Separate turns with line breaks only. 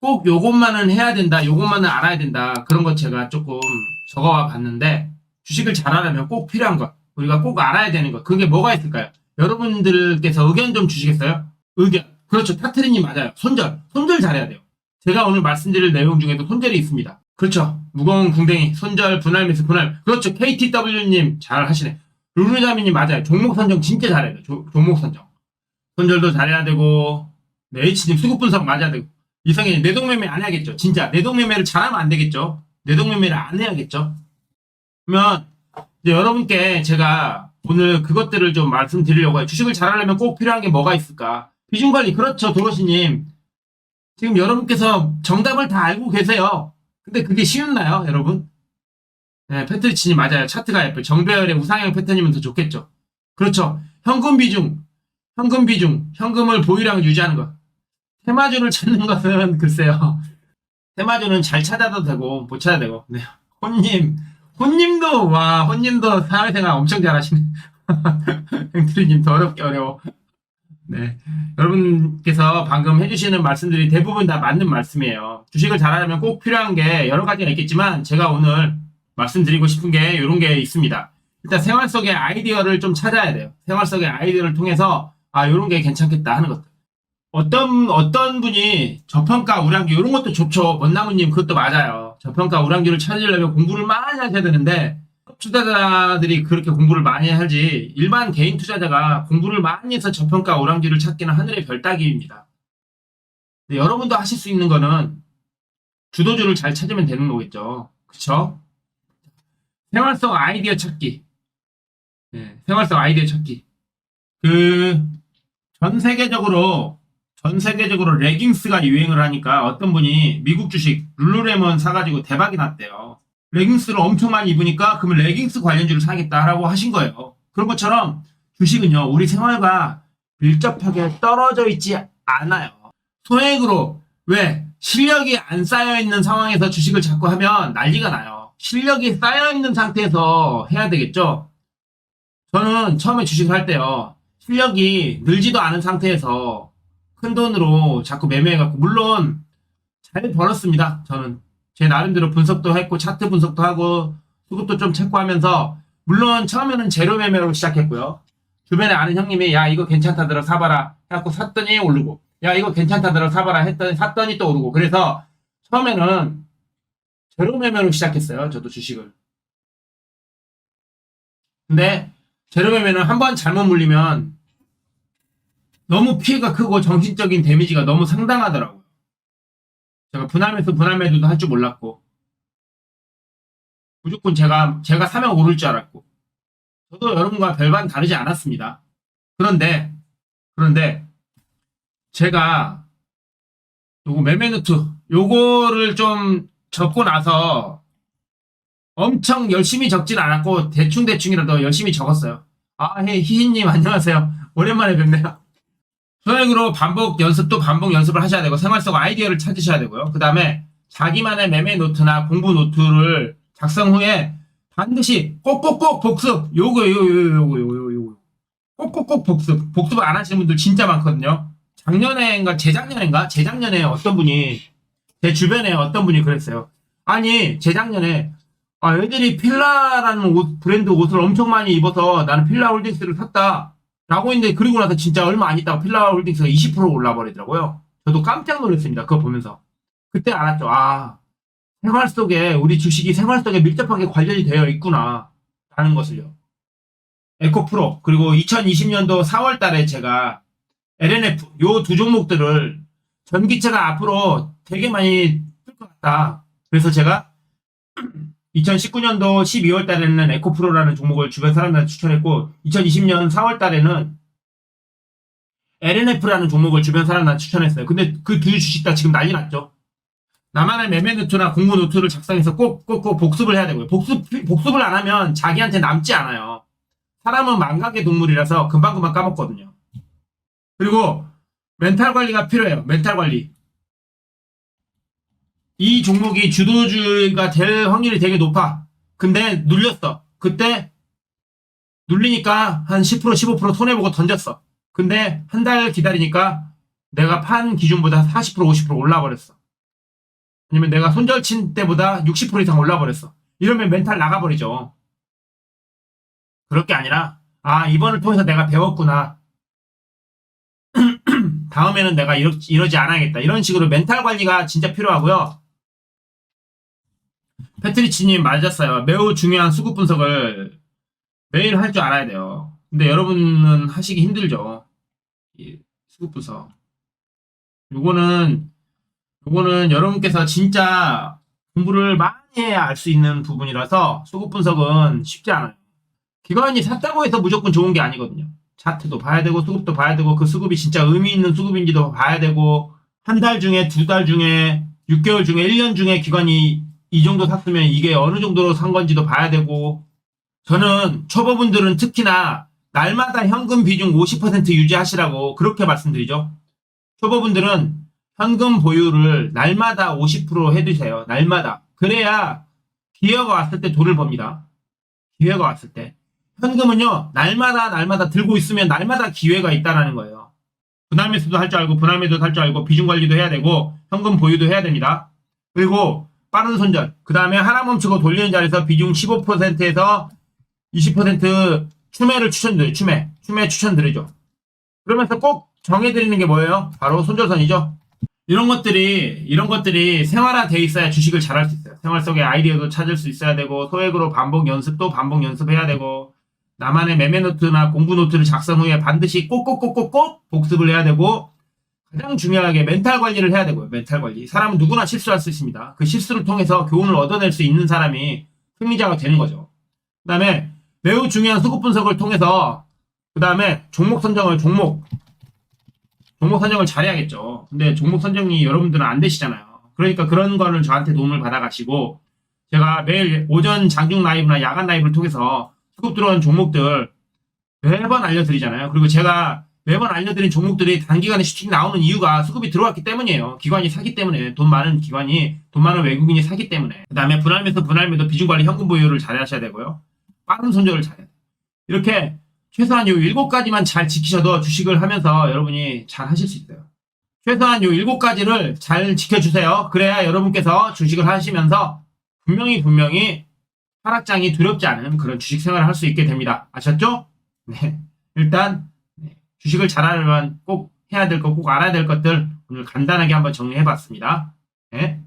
꼭 요것만은 해야 된다, 요것만은 알아야 된다, 그런 것 제가 조금 적어와 봤는데, 주식을 잘 알려면 꼭 필요한 것, 우리가 꼭 알아야 되는 것, 그게 뭐가 있을까요? 여러분들께서 의견 좀 주시겠어요? 의견. 그렇죠. 타트리님 맞아요. 손절 잘해야 돼요. 제가 오늘 말씀드릴 내용 중에도 손절이 있습니다. 그렇죠. 무거운 궁뎅이, 손절, 분할 매수, 분할. 그렇죠. KTW님 잘 하시네. 루루자미님 맞아요. 종목 선정 진짜 잘해야 돼요. 종목 선정. 손절도 잘해야 되고, 네, H님 수급 분석 맞아야 되고, 이성현님 내동매매 안 해야겠죠. 진짜 내동매매를 잘하면 안 되겠죠. 내동매매를 안 해야겠죠. 그러면 이제 여러분께 제가 오늘 그것들을 좀 말씀드리려고 해요. 주식을 잘하려면 꼭 필요한 게 뭐가 있을까? 비중관리, 그렇죠. 도로시님. 지금 여러분께서 정답을 다 알고 계세요. 근데 그게 쉬웠나요, 여러분? 네, 패트리치님 맞아요. 차트가 예뻐요. 정배열의 우상향 패턴이면 더 좋겠죠. 그렇죠. 현금을 보유량 유지하는 것. 테마주를 찾는 것은 글쎄요. 테마주는 잘 찾아도 되고 못 찾아도 되고. 네. 혼님도 사회생활 엄청 잘하시네. 행트리님 더 어렵게 어려워. 네. 여러분께서 방금 해주시는 말씀들이 대부분 다 맞는 말씀이에요. 주식을 잘하려면 꼭 필요한 게 여러 가지가 있겠지만 제가 오늘 말씀드리고 싶은 게 이런 게 있습니다. 일단 생활 속의 아이디어를 좀 찾아야 돼요. 생활 속의 아이디어를 통해서 이런 게 괜찮겠다 하는 것들. 어떤 분이 저평가 우량주 이런 것도 좋죠. 먼나무님 그것도 맞아요. 저평가 우량주를 찾으려면 공부를 많이 하셔야 되는데 투자자들이 그렇게 공부를 많이 하지 일반 개인 투자자가 공부를 많이 해서 저평가 우량주를 찾기는 하늘의 별 따기입니다. 여러분도 하실 수 있는 거는 주도주를 잘 찾으면 되는 거겠죠. 그쵸? 생활성 아이디어 찾기. 네, 생활성 아이디어 찾기. 전 세계적으로 레깅스가 유행을 하니까 어떤 분이 미국 주식 룰루레몬 사가지고 대박이 났대요. 레깅스를 엄청 많이 입으니까 그러면 레깅스 관련주를 사겠다라고 하신 거예요. 그런 것처럼 주식은요, 우리 생활과 밀접하게 떨어져 있지 않아요. 소액으로, 왜? 실력이 안 쌓여있는 상황에서 주식을 자꾸 하면 난리가 나요. 실력이 쌓여있는 상태에서 해야 되겠죠? 저는 처음에 주식을 할 때요, 실력이 늘지도 않은 상태에서 큰 돈으로 자꾸 매매해갖고, 물론 잘 벌었습니다. 저는 제 나름대로 분석도 했고 차트 분석도 하고 수급도 좀 체크하면서, 물론 처음에는 제로 매매로 시작했고요. 주변에 아는 형님이 야 이거 괜찮다더라 사봐라 해갖고 샀더니 오르고, 야 이거 괜찮다더라 사봐라 했더니 샀더니 또 오르고, 그래서 처음에는 제로 매매로 시작했어요. 저도 주식을. 근데 제로 매매는 한번 잘못 물리면 너무 피해가 크고 정신적인 데미지가 너무 상당하더라고요. 제가 분할매도도 할 줄 몰랐고, 무조건 제가 사면 오를 줄 알았고, 저도 여러분과 별반 다르지 않았습니다. 그런데 제가 요거 매매노트 요거를 좀 적고 나서 엄청 열심히 적진 않았고 대충이라도 열심히 적었어요. 희희님 안녕하세요. 오랜만에 뵙네요. 소액으로 반복 연습을 하셔야 되고 생활 속 아이디어를 찾으셔야 되고요. 그 다음에 자기만의 매매 노트나 공부 노트를 작성 후에 반드시 꼭꼭꼭 복습. 요거 꼭꼭꼭 복습을 안 하시는 분들 진짜 많거든요. 재작년에 어떤 분이, 제 주변에 어떤 분이 그랬어요. 아니 재작년에 애들이 필라라는 브랜드 옷을 엄청 많이 입어서 나는 필라 홀딩스를 샀다 라고 했는데, 그리고 나서 진짜 얼마 안 있다가 필라 홀딩스가 20% 올라버리더라고요. 저도 깜짝 놀랐습니다. 그거 보면서. 그때 알았죠. 생활 속에, 우리 주식이 생활 속에 밀접하게 관련이 되어 있구나 라는 것을요. 에코프로, 그리고 2020년도 4월 달에 제가 LNF 요 두 종목들을 전기차가 앞으로 되게 많이 쓸 것 같다. 그래서 제가 2019년도 12월 달에는 에코프로라는 종목을 주변 사람들한테 추천했고, 2020년 4월 달에는 LNF라는 종목을 주변 사람들한테 추천했어요. 근데 그 두 주식 다 지금 난리 났죠. 나만의 매매 노트나 공부 노트를 작성해서 꼭 복습을 해야 되고요. 복습을 안 하면 자기한테 남지 않아요. 사람은 망각의 동물이라서 금방 까먹거든요. 그리고 멘탈 관리가 필요해요. 멘탈 관리. 이 종목이 주도주가 될 확률이 되게 높아. 근데 눌렸어. 그때 눌리니까 한 10% 15% 손해보고 던졌어. 근데 한 달 기다리니까 내가 판 기준보다 40% 50% 올라버렸어. 아니면 내가 손절친 때보다 60% 이상 올라버렸어. 이러면 멘탈 나가버리죠. 그럴 게 아니라 아 이번을 통해서 내가 배웠구나. 다음에는 내가 이러지 않아야겠다. 이런 식으로 멘탈 관리가 진짜 필요하고요. 패트리치님 맞았어요. 매우 중요한 수급 분석을 매일 할 줄 알아야 돼요. 근데 여러분은 하시기 힘들죠. 이 수급 분석. 요거는 여러분께서 진짜 공부를 많이 해야 알 수 있는 부분이라서 수급 분석은 쉽지 않아요. 기관이 샀다고 해서 무조건 좋은 게 아니거든요. 차트도 봐야 되고 수급도 봐야 되고 그 수급이 진짜 의미 있는 수급인지도 봐야 되고 한 달 중에 두 달 중에 6개월 중에 1년 중에 기관이 이 정도 샀으면 이게 어느 정도로 산 건지도 봐야 되고 저는 초보분들은 특히나 날마다 현금 비중 50% 유지하시라고 그렇게 말씀드리죠. 초보분들은 현금 보유를 날마다 50% 해두세요. 날마다. 그래야 기회가 왔을 때 돈을 법니다. 기회가 왔을 때. 현금은요, 날마다 들고 있으면 날마다 기회가 있다라는 거예요. 분할 매수도 할 줄 알고, 분할 매도도 할 줄 알고, 비중 관리도 해야 되고, 현금 보유도 해야 됩니다. 그리고 빠른 손절. 그 다음에 하나 멈추고 돌리는 자리에서 비중 15%에서 20% 추매를 추천드려요. 추매 추천드리죠. 그러면서 꼭 정해드리는 게 뭐예요? 바로 손절선이죠. 이런 것들이 생활화돼 있어야 주식을 잘할 수 있어요. 생활 속의 아이디어도 찾을 수 있어야 되고, 소액으로 반복 연습해야 되고, 나만의 매매 노트나 공부 노트를 작성 후에 반드시 꼭 복습을 해야 되고, 가장 중요하게 멘탈 관리를 해야 되고요. 멘탈 관리. 사람은 누구나 실수할 수 있습니다. 그 실수를 통해서 교훈을 얻어낼 수 있는 사람이 승리자가 되는 거죠. 그 다음에 매우 중요한 수급 분석을 통해서 그 다음에 종목 선정을 잘해야겠죠. 근데 종목 선정이 여러분들은 안 되시잖아요. 그러니까 그런 거를 저한테 도움을 받아가시고 제가 매일 오전 장중 라이브나 야간 라이브를 통해서 수급 들어온 종목들 매번 알려드리잖아요. 그리고 제가 매번 알려드린 종목들이 단기간에 슈팅이 나오는 이유가 수급이 들어왔기 때문이에요. 기관이 사기 때문에 돈 많은 외국인이 사기 때문에. 그 다음에 분할 매도 비중 관리 현금 보유를 잘 하셔야 되고요. 빠른 손절을 잘해야 돼요. 이렇게 최소한 요 7가지만 잘 지키셔도 주식을 하면서 여러분이 잘 하실 수 있어요. 최소한 요 7가지를 잘 지켜주세요. 그래야 여러분께서 주식을 하시면서 분명히 하락장이 두렵지 않은 그런 주식 생활을 할 수 있게 됩니다. 아셨죠? 네. 일단 주식을 잘하려면 꼭 해야 될 것, 꼭 알아야 될 것들 오늘 간단하게 한번 정리해 봤습니다. 네.